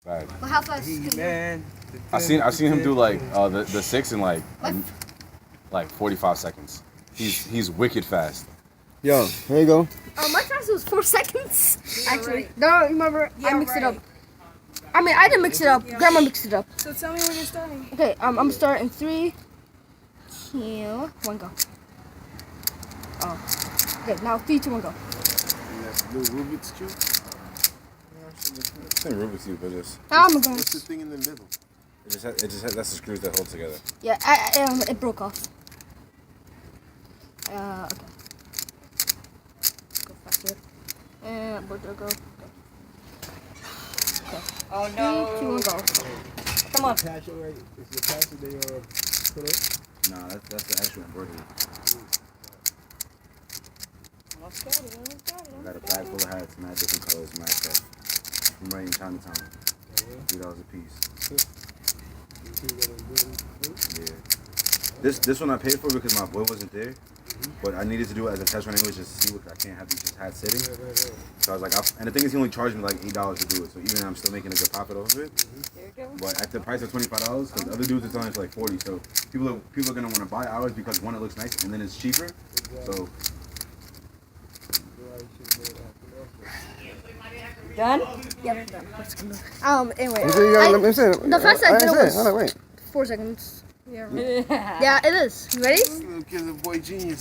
Bad. But how fast? Man. I seen him do like the 6 in like 45 seconds. He's wicked fast. Yo, here you go. My fast was 4 seconds. Actually, no, remember I mixed it up. I mean, I didn't mix it up. Grandma mixed it up. So tell me when you're starting. Okay, I'm gonna start in 3, 2, 1, go. Oh, okay. Now 3, 2, 1, go. Let's do Rubik's Cube. It's in Rubik's Cube, but just Now I'm going. What's the thing in the middle? it just that's the screws that hold together. Yeah, it broke off. Okay. Go faster. And where do I go? Okay. Oh 3, 2, 1, go. Come on. Patch right? Is the patch that they put up? Nah, that's the actual embroidery. I got a bag full of hats, mad different colors, mad stuff. From right in Chinatown. $3 a piece. Yeah. This one I paid for because my boy wasn't there. But I needed to do it as a test run anyway, just to see what I can't have these just hats sitting. So I was like, and the thing is, he only charged me like $8 to do it. So even I'm still making a good profit off of it. But at the price of $25, because other dudes are selling it for like $40. So people are gonna want to buy ours because one, it looks nice, and then it's cheaper. So. Done? Yep, done. Anyway. The fastest I did was wait. 4 seconds. Yeah, it is. You ready? Little kid's a boy genius.